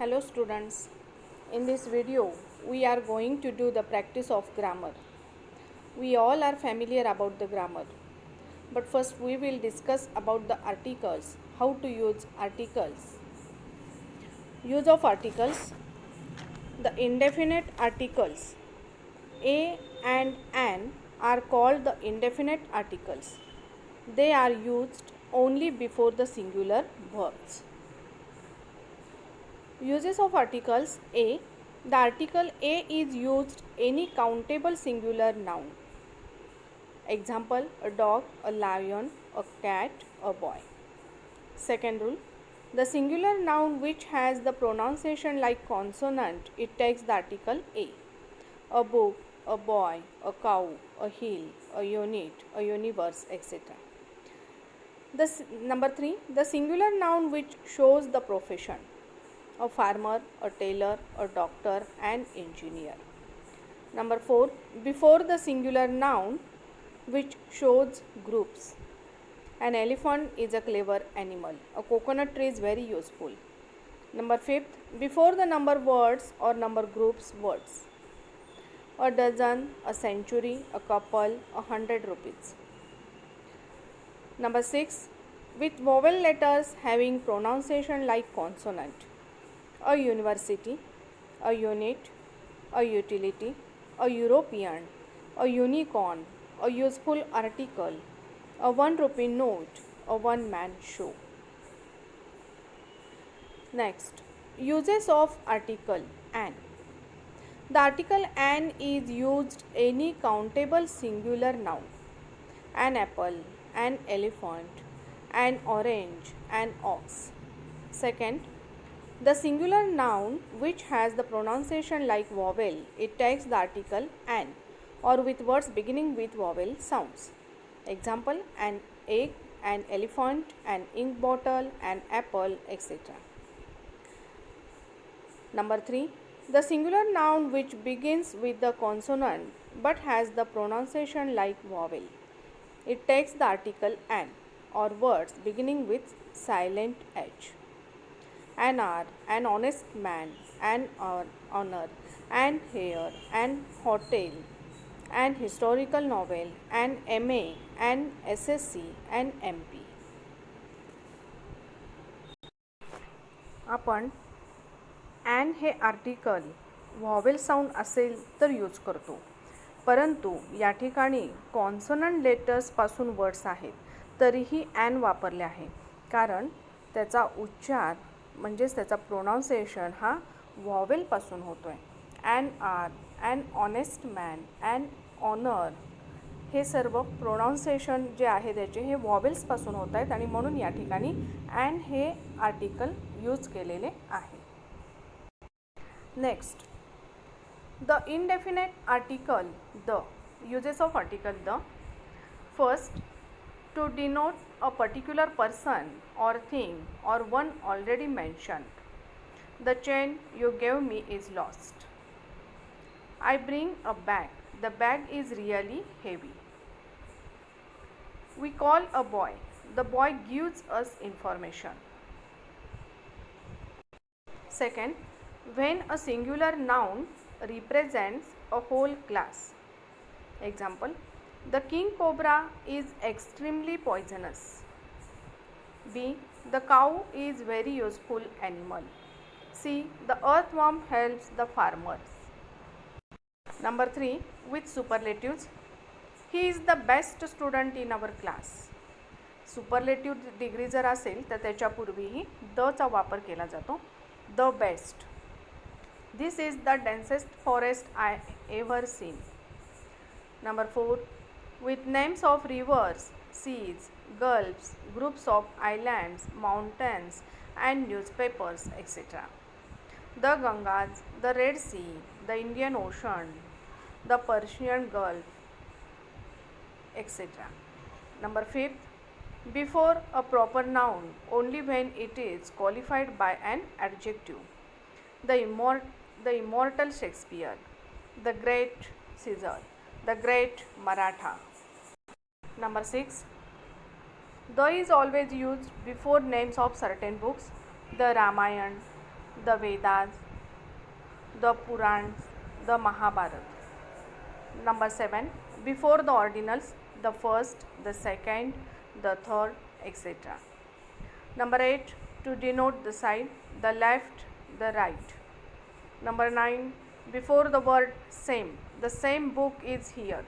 Hello students, in this video we are going to do the practice of grammar. We all are familiar about the grammar, but first we will discuss about the articles, how to use articles. Use of articles. The indefinite articles a and an are called the indefinite articles. They are used only before the singular verbs. Uses of articles a. The article a is used any countable singular noun. Example, a dog, a lion, a cat, a boy. Second rule, the singular noun which has the pronunciation like consonant, it takes the article a. A book, a boy, a cow, a hill, a unit, a universe, etc. Number 3, the singular noun which shows the profession. A farmer, a tailor, a doctor, an engineer. Number 4, before the singular noun which shows groups. An elephant is a clever animal. A coconut tree is very useful. Number 5, before the number words or number groups words. A dozen, a century, a couple, 100 rupees. Number 6, with vowel letters having pronunciation like consonant. A university, a unit, a utility, a European, a unicorn, a useful article, a 1 rupee note, a one-man show. Next, uses of article an. The article an is used any countable singular noun. An apple, an elephant, an orange, an ox. Second, the singular noun which has the pronunciation like vowel, it takes the article an or with words beginning with vowel sounds. Example, an egg, an elephant, an ink bottle, an apple, etc. Number 3, the singular noun which begins with the consonant but has the pronunciation like vowel, it takes the article an or words beginning with silent h. An hour, an honest man, an honor, an hair, an hotel, an historical novel, an MA, an SSC, an MP. आपण an hey article व्हॉवेल sound असेल तर use करतो, परंतु या ठिकाणी consonant लेटर्सपासून words आहेत तरीही an वापरले आहे, कारण त्याचा उच्चार म्हणजेच त्याचा प्रोनाऊन्सिएशन हा व्हॉवेलपासून होतो आहे. An R, an honest man, an honour हे सर्व प्रोनाऊन्सिएशन जे आहे त्याचे हे व्हॉवेल्सपासून होत आहेत आणि म्हणून या ठिकाणी ॲन हे आर्टिकल यूज केलेले आहे. Next, the indefinite article the. uses of article the. First, to denote a particular person or thing or one already mentioned. The chain you gave me is lost. I bring a bag. The bag is really heavy. We call a boy. The boy gives us information. Second, when a singular noun represents a whole class. Example, the king cobra is extremely poisonous. B, the cow is very useful animal. C, the earthworm helps the farmers. Number 3, with superlatives. He is the best student in our class. Superlative degree जर असेल तर त्याच्यापूर्वीही दचा वापर केला जातो. The best. This is the densest forest I ever seen. Number 4, with names of rivers, seas, gulfs, groups of islands, mountains and newspapers, etc. The Gangas, the Red Sea, the Indian Ocean, the Persian Gulf, etc. Number 5, before a proper noun only when it is qualified by an adjective. The immortal Shakespeare, the great Caesar, the great Maratha. Number 6, the is always used before names of certain books. The Ramayana, the Vedas, the Purans, the Mahabharata. Number 7. Before the ordinals, the first, the second, the third, etc. Number 8. To denote the side, the left, the right. Number 9. Before the word same, the same book is here,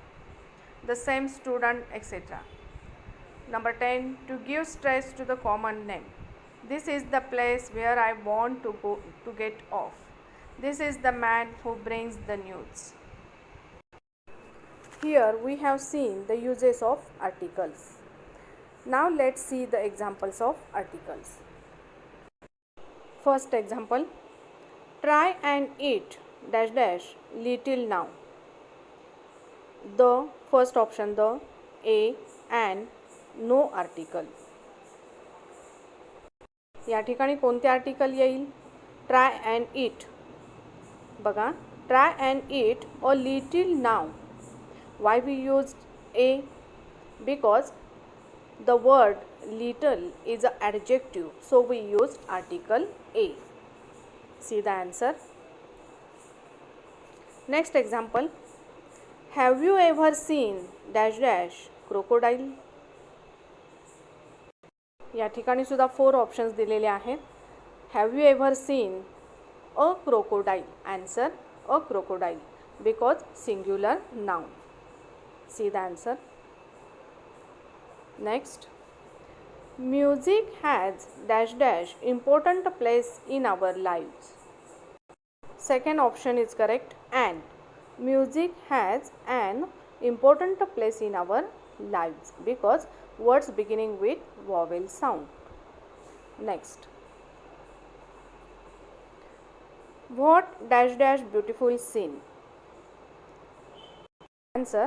the same student, etc. Number 10. To give stress to the common name. This is the place where I want to go to get off. This is the man who brings the news. Here we have seen the uses of articles. Now let's see the examples of articles. First example, try and eat dash dash little now. The first option, the, a, and, no article. या ठिकाणी कोणते article येईल? Try and eat. बघा, try and eat a little now. Why we use a? Because the word little is an adjective, so we used article a. See the answer. Next example, have you ever seen dash dash crocodile? या ठिकाणी सुद्धा 4 options दिलेले आहेत. Have you ever seen a crocodile? Answer a crocodile because singular noun. See the answer. Next, music has dash dash important place in our lives. Second option is correct. And music has an important place in our lives because words beginning with vowel sound. Next, what dash dash beautiful scene? Answer,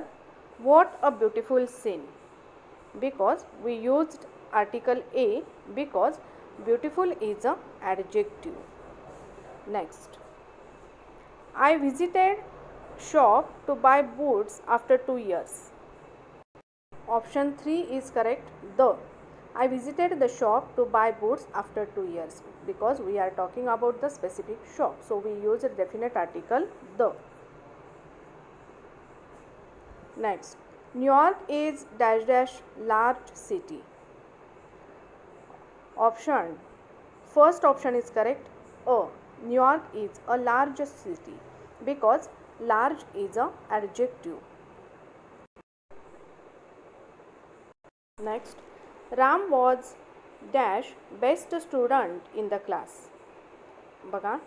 what a beautiful scene, because we used article a because beautiful is a adjective. Next, I visited shop to buy boots after 2 years. Option 3 is correct. The, I visited the shop to buy boots after 2 years because we are talking about the specific shop, so we use a definite article the. Next, New York is dash dash large city. Option, first option is correct. A, New York is a large city because large is a adjective. Next, Ram was dash best student in the class. बघा,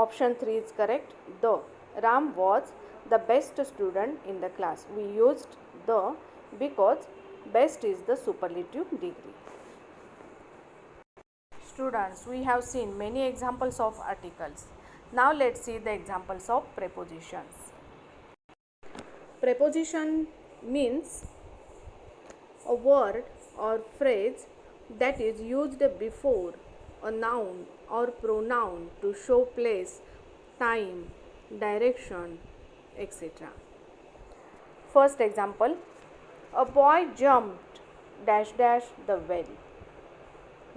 option 3 is correct. The, Ram was the best student in the class. We used the because best is the superlative degree. Students, we have seen many examples of articles. Now let's see the examples of prepositions. Preposition means a word or phrase that is used before a noun or pronoun to show place, time, direction, etc. First example, a boy jumped dash dash the well.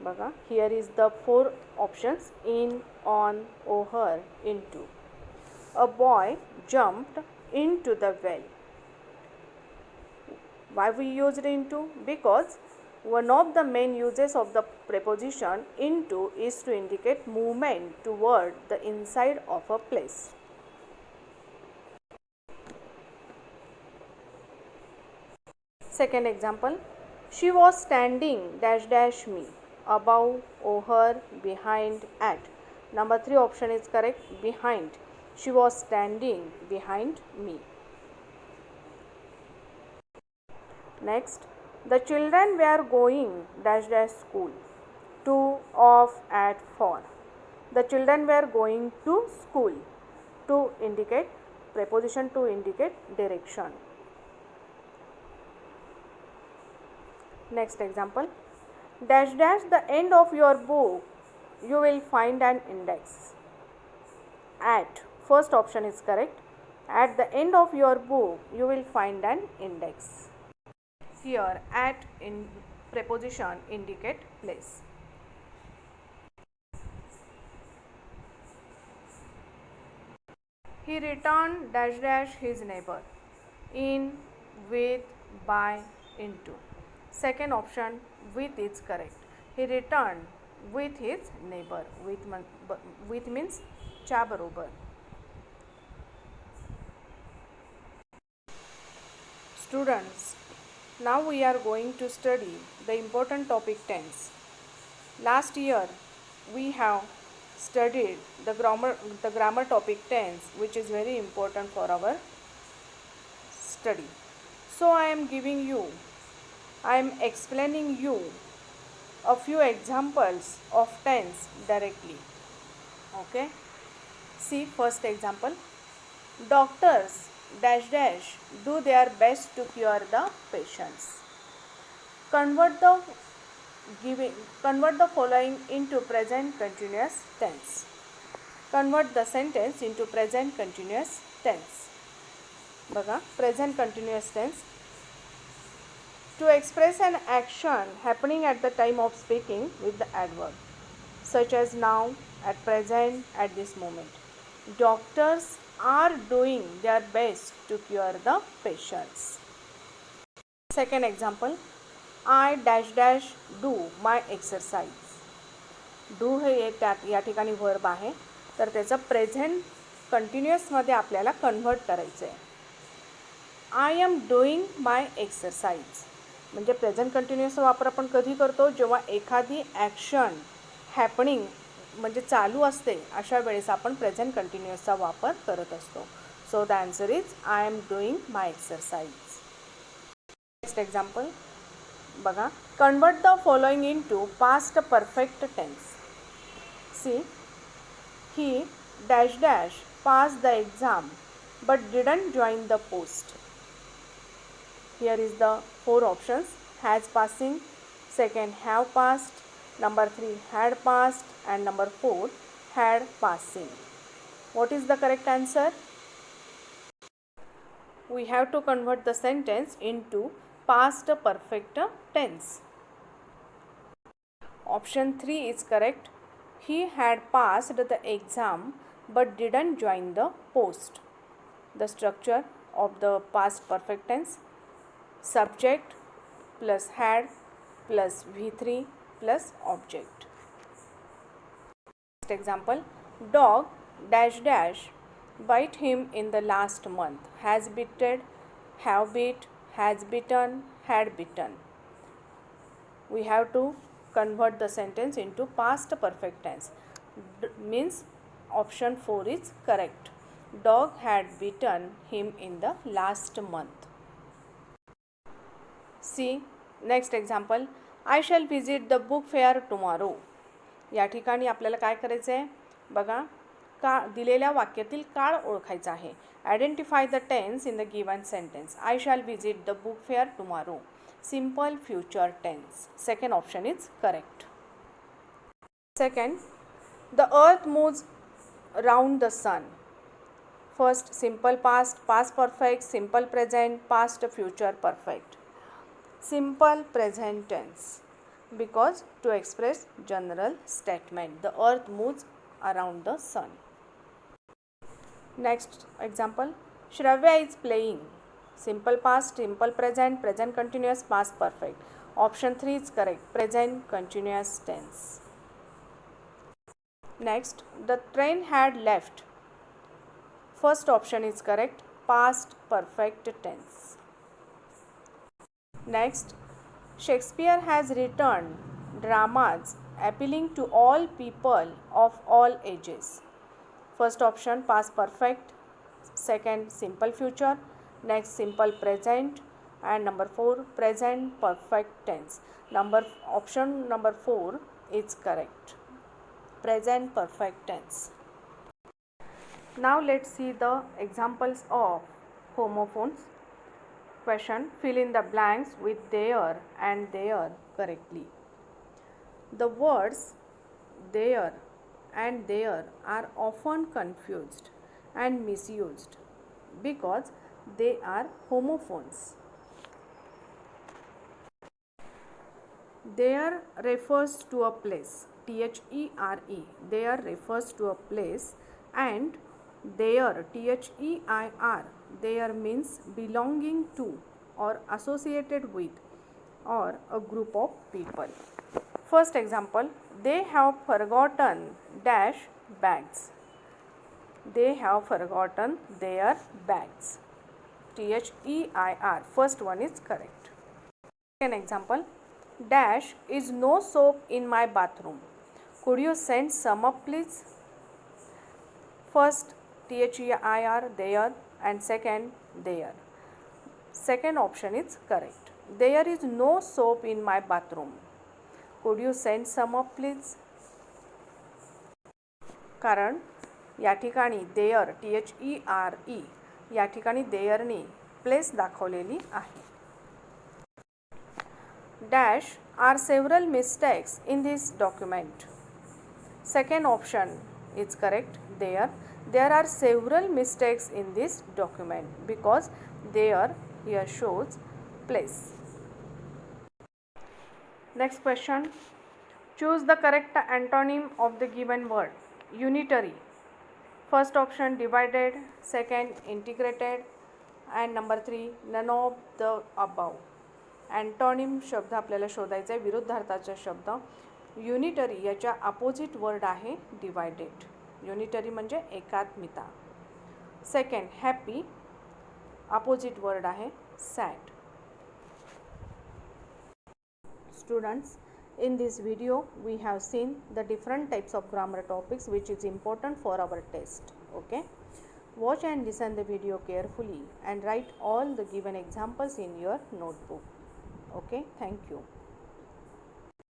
Baga, here is the 4 options: in, on, over, into. A boy jumped into the well. Why we used into? Because one of the main uses of the preposition into is to indicate movement toward the inside of a place. Second example, she was standing dash dash me, above, over, behind, at. Number 3 option is correct. Behind. She was standing behind me. Next, the children were going dash dash school, to, of, at, for. The children were going to school. To indicate, preposition to indicate direction. Next example, dash dash the end of your book you will find an index. At, first option is correct. At the end of your book you will find an index. Here at in preposition indicate place. He returned dash dash his neighbor. In, with, by, into. Second option, with is correct. He returned with his neighbor. With means च्या बरोबर. Students, now we are going to study the important topic tense. Last year we have studied the grammar topic tense, which is very important for our study. So I am explaining you a few examples of tense directly. Okay, see first example. Doctors dash dash do their best to cure the patients. Convert the following into present continuous tense. Convert the sentence into present continuous tense. बघा, present continuous tense. To express an action happening at the time of speaking with the adverb, such as now, at present, at this moment. Doctors are doing their best to cure the patients. Second example, I dash dash do my exercise. Do हे या ठिकाणी verb आहे, तर त्याचं present कंटिन्युअसमध्ये आपल्याला convert करायचं आहे. आय am doing my exercise म्हणजे प्रेझेंट कंटिन्युअसचा वापर आपण कधी करतो, जेव्हा एखादी ॲक्शन हॅपनिंग म्हणजे चालू असते अशा वेळेस आपण प्रेझेंट कंटिन्युअसचा वापर करत असतो. So the answer is I am doing my exercise. Next example बघा, convert the following into past perfect tense. See, he dash dash passed the exam but didn't join the post. Here is the four options: has passing, second have passed, number 3 had passed, and number 4 had passing. What is the correct answer? We have to convert the sentence into past perfect tense. Option 3 is correct. He had passed the exam but didn't join the post. The structure of the past perfect tense: subject plus had plus V3 plus object. Next example, dog dash dash bite him in the last month. Has bitten, have bit, has bitten, had bitten. We have to convert the sentence into past perfect tense. Means option 4 is correct. Dog had bitten him in the last month. See next example, I shall visit the book fair tomorrow. या ठिकाणी आपल्याला काय करायचं आहे बघा, का दिलेल्या वाक्यातील काळ ओळखायचा आहे. Identify the tense in the given sentence. I shall visit the book fair tomorrow. Simple future tense. Second option is correct. Second, the earth moves round the sun. First, simple past, past perfect, simple present, past future perfect. Simple present tense, because to express general statement, the earth moves around the sun. Next example, Shravya is playing. Simple past, simple present, present continuous, past perfect. Option 3 is correct. Present continuous tense. Next, the train had left. First option is correct. Past perfect tense. Next, Shakespeare has written dramas appealing to all people of all ages. First option past perfect, second simple future, next simple present, and number 4 present perfect tense. Option number 4 is correct. Present perfect tense. Now let's see the examples of homophones. Question, fill in the blanks with there and their correctly. The words there and there are often confused and misused because they are homophones. There refers to a place, there. There refers to a place, and Their, Their, their means belonging to or associated with or a group of people. First example, they have forgotten dash bags. They have forgotten their bags. Their. First one is correct. Second example, dash is no soap in my bathroom. Could you send some up please? First Their, there, and second there. Second option is correct. There is no soap in my bathroom. Could you send some up please? कारण या ठिकाणी there THERE या ठिकाणी देअरनी place दाखवलेली आहे. Dash are several mistakes in this document. Second option is correct. There are several mistakes in this document because there here shows place. Next question. Choose the correct antonym of the given word. Unitary. First option divided, second integrated, and number 3 none of the above. Antonym शब्द आपल्याला शोधायचा आहे, विरुद्धार्थाचा शब्द. Unitary याच्या opposite word आहे divided. Unitary म्हणजे एकात्मिता. Second happy, opposite word आहे sad. Students, in this video we have seen the different types of grammar topics which is important for our test. Okay, watch and listen the video carefully and write all the given examples in your notebook. Okay, thank you.